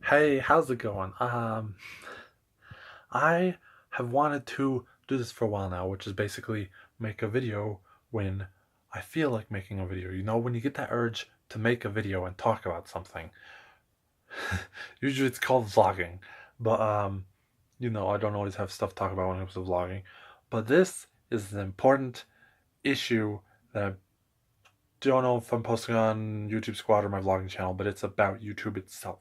Hey, how's it going? I have wanted to do this for a while now, which is basically make a video when I feel like making a video. You know, when you get that urge to make a video and talk about something. Usually it's called vlogging, but I don't always have stuff to talk about when it comes to vlogging. But this is an important issue that I don't know if I'm posting on YouTube Squad or my vlogging channel, but it's about YouTube itself.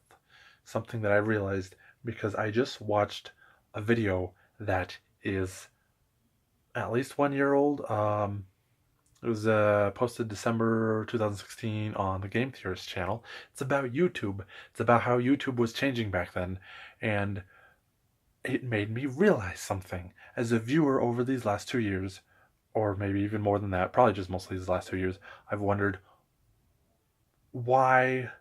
Something that I realized because I just watched a video that is at least 1 year old. It was posted December 2016 on the Game Theorist channel. It's about YouTube. It's about how YouTube was changing back then, and it made me realize something. As a viewer over these last 2 years, or maybe even more than that, probably just mostly these last 2 years, I've wondered why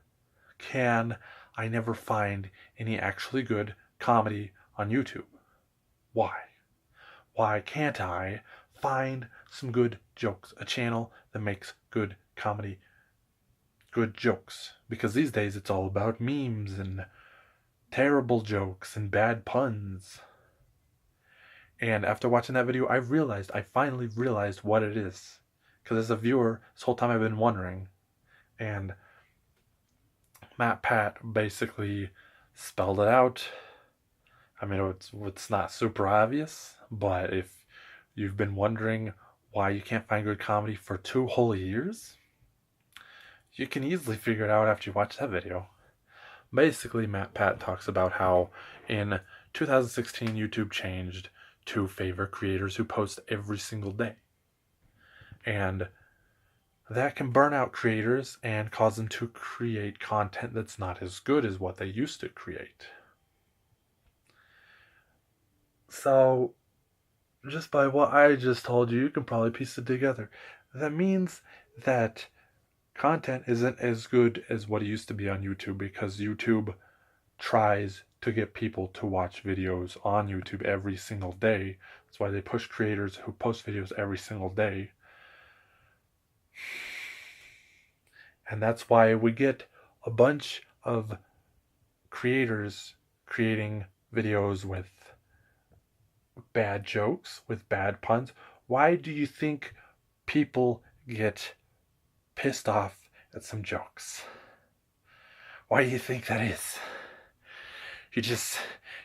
can I never find any actually good comedy on YouTube? Why? Why can't I find some good jokes? A channel that makes good comedy, good jokes. Because these days it's all about memes and terrible jokes and bad puns. And after watching that video, I finally realized what it is. Because as a viewer, this whole time I've been wondering. And Matt Pat basically spelled it out. I mean, it's not super obvious, but if you've been wondering why you can't find good comedy for 2 whole years, you can easily figure it out after you watch that video. Basically, Matt Pat talks about how in 2016 YouTube changed to favor creators who post every single day. And that can burn out creators and cause them to create content that's not as good as what they used to create. So, just by what I just told you, you can probably piece it together. That means that content isn't as good as what it used to be on YouTube because YouTube tries to get people to watch videos on YouTube every single day. That's why they push creators who post videos every single day. And that's why we get a bunch of creators creating videos with bad jokes, with bad puns. Why do you think people get pissed off at some jokes? Why do you think that is? You just,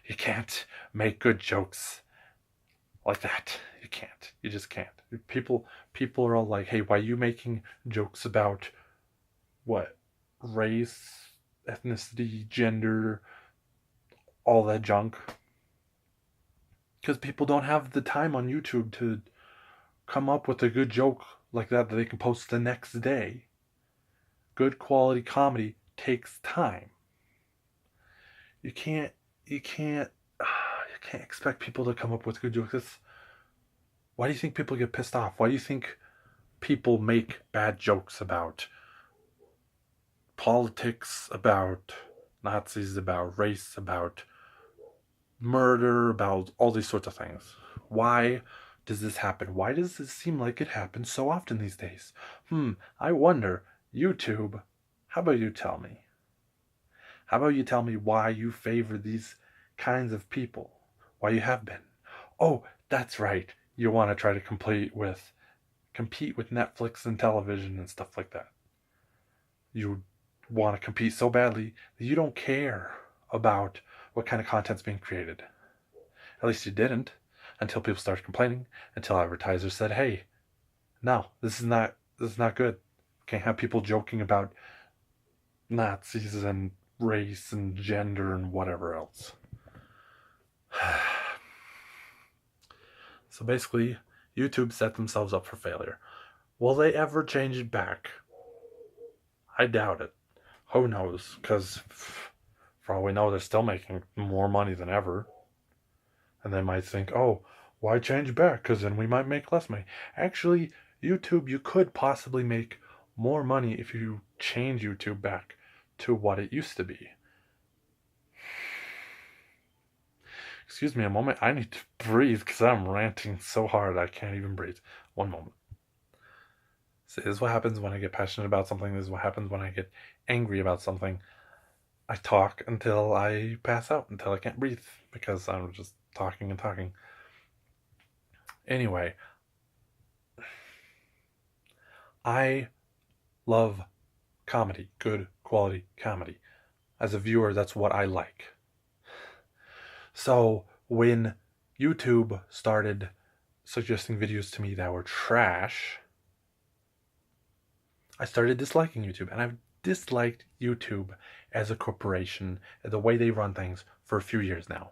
you can't make good jokes like that. You can't. You just can't. People are all like, hey, why are you making jokes about what? Race, ethnicity, gender, all that junk? Because people don't have the time on YouTube to come up with a good joke like that they can post the next day. Good quality comedy takes time. You can't you can't you can't expect people to come up with good jokes. Why do you think people get pissed off? Why do you think people make bad jokes about politics, about Nazis, about race, about murder, about all these sorts of things? Why does this happen? Why does it seem like it happens so often these days? I wonder. YouTube, how about you tell me? How about you tell me why you favor these kinds of people? Why you have been? Oh, that's right. You want to try to compete with Netflix and television and stuff like that. You want to compete so badly that you don't care about what kind of content's being created. At least you didn't until people started complaining, until advertisers said, "Hey, no, this is not good. Can't have people joking about Nazis and race and gender and whatever else." So basically, YouTube set themselves up for failure. Will they ever change it back? I doubt it. Who knows? Because for all we know, they're still making more money than ever. And they might think, oh, why change back? Because then we might make less money. Actually, YouTube, you could possibly make more money if you change YouTube back to what it used to be. Excuse me a moment. I need to breathe because I'm ranting so hard I can't even breathe. One moment. So this is what happens when I get passionate about something. This is what happens when I get angry about something. I talk until I pass out, until I can't breathe, because I'm just talking and talking. Anyway, I love comedy, good quality comedy. As a viewer, that's what I like. So when YouTube started suggesting videos to me that were trash, I started disliking YouTube, and I've disliked YouTube as a corporation, the way they run things, for a few years now.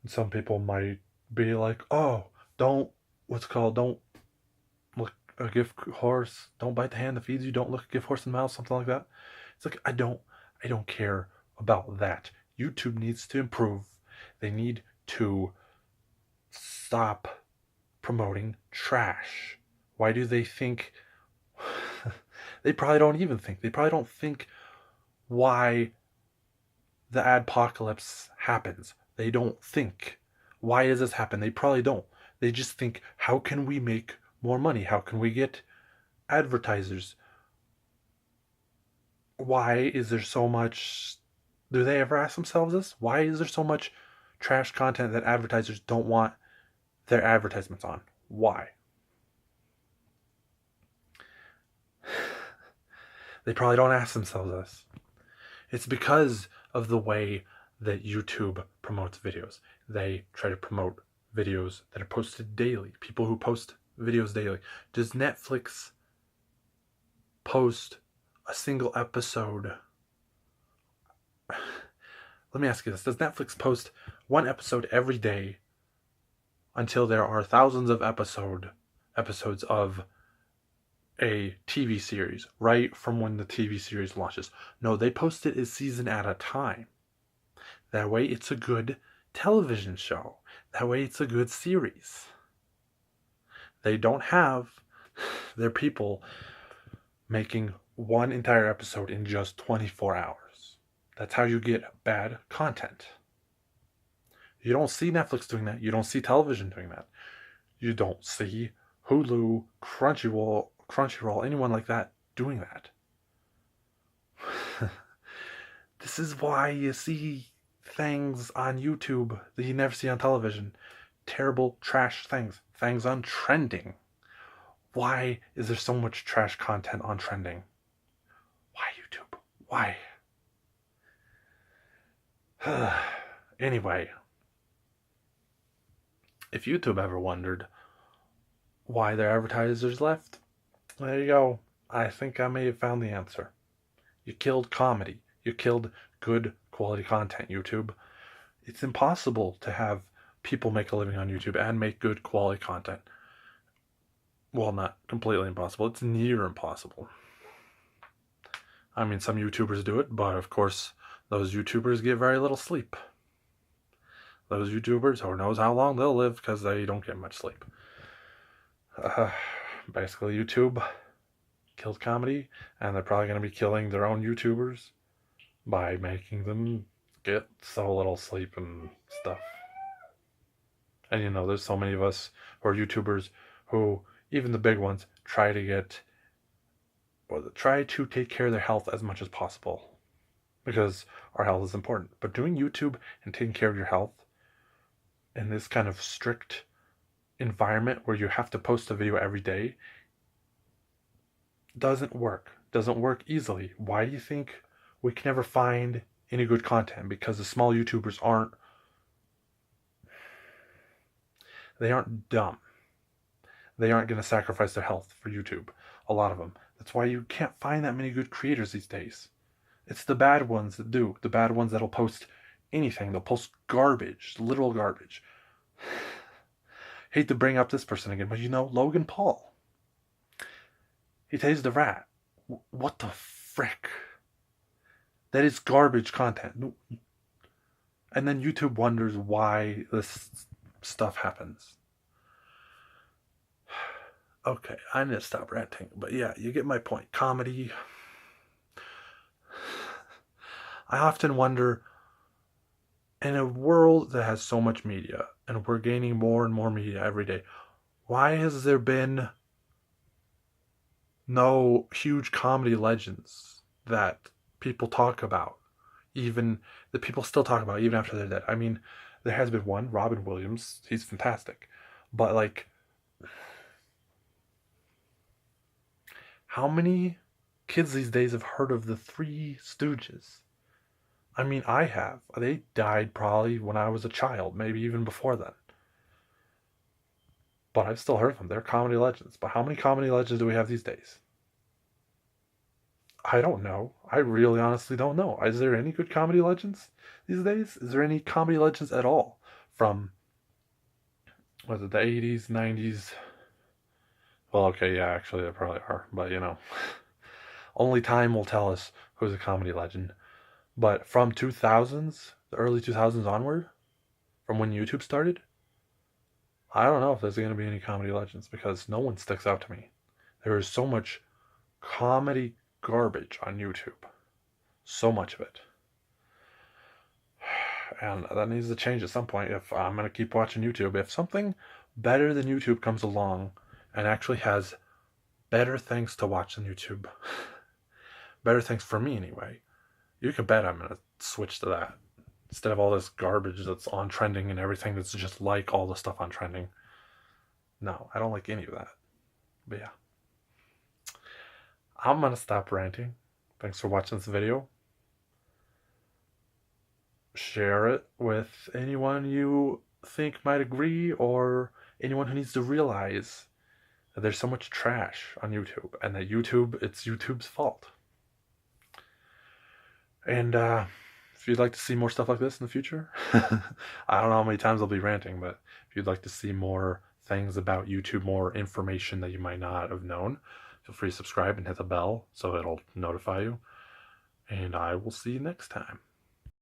And some people might be like, "Oh, don't don't look a gift horse, don't bite the hand that feeds you, don't look a gift horse in the mouth," something like that. It's like I don't care about that. YouTube needs to improve. They need to stop promoting trash. Why do they think? They probably don't even think. They probably don't think why the adpocalypse happens. They don't think, why does this happen? They probably don't. They just think, how can we make more money? How can we get advertisers? Why is there so much? Do they ever ask themselves this? Why is there so much trash content that advertisers don't want their advertisements on? Why? They probably don't ask themselves this. It's because of the way that YouTube promotes videos. They try to promote videos that are posted daily, people who post videos daily. Does Netflix post a single episode? Let me ask you this. Does Netflix post one episode every day until there are thousands of episodes of a TV series, right from when the TV series launches? No, they post it a season at a time. That way it's a good television show. That way it's a good series. They don't have their people making one entire episode in just 24 hours. That's how you get bad content. You don't see Netflix doing that. You don't see television doing that. You don't see Hulu, Crunchyroll, anyone like that doing that. This is why you see things on YouTube that you never see on television. Terrible, trash things. Things on trending. Why is there so much trash content on trending? Why YouTube? Why? Anyway, if YouTube ever wondered why their advertisers left, there you go. I think I may have found the answer. You killed comedy. You killed good quality content, YouTube. It's impossible to have people make a living on YouTube and make good quality content. Well, not completely impossible. It's near impossible. I mean, some YouTubers do it, but of course, those YouTubers get very little sleep. Those YouTubers, who knows how long they'll live because they don't get much sleep. Basically, YouTube killed comedy, and they're probably going to be killing their own YouTubers by making them get so little sleep and stuff. And you know, there's so many of us who are YouTubers who, even the big ones, try to take care of their health as much as possible, because our health is important. But doing YouTube and taking care of your health in this kind of strict environment where you have to post a video every day doesn't work easily. Why do you think we can never find any good content? Because the small YouTubers aren't dumb. They aren't going to sacrifice their health for YouTube. A lot of them. That's why you can't find that many good creators these days. It's the bad ones that do. The bad ones that'll post anything. They'll post garbage. Literal garbage. Hate to bring up this person again, but you know, Logan Paul. He tased the rat. What the frick? That is garbage content. And then YouTube wonders why this stuff happens. Okay, I need to stop ranting. But yeah, you get my point. Comedy. I often wonder, in a world that has so much media, and we're gaining more and more media every day, why has there been no huge comedy legends that people talk about, even that people still talk about even after they're dead. I mean, there has been one, Robin Williams. He's fantastic, but like, how many kids these days have heard of the Three Stooges? I mean, I have. They died probably when I was a child, maybe even before then. But I've still heard of them. They're comedy legends. But how many comedy legends do we have these days? I don't know. I really honestly don't know. Is there any good comedy legends these days? Is there any comedy legends at all from, was it the 80s, 90s? Well, okay, yeah, actually there probably are. But, only time will tell us who's a comedy legend. But from 2000s, the early 2000s onward, from when YouTube started, I don't know if there's going to be any comedy legends because no one sticks out to me. There is so much comedy garbage on YouTube. So much of it. And that needs to change at some point if I'm going to keep watching YouTube. If something better than YouTube comes along and actually has better things to watch than YouTube, better things for me anyway, you can bet I'm going to switch to that. Instead of all this garbage that's on trending and everything that's just like all the stuff on trending. No, I don't like any of that. But yeah. I'm going to stop ranting. Thanks for watching this video. Share it with anyone you think might agree or anyone who needs to realize that there's so much trash on YouTube and that it's YouTube's fault. And if you'd like to see more stuff like this in the future, I don't know how many times I'll be ranting, but if you'd like to see more things about YouTube, more information that you might not have known, feel free to subscribe and hit the bell so it'll notify you. And I will see you next time.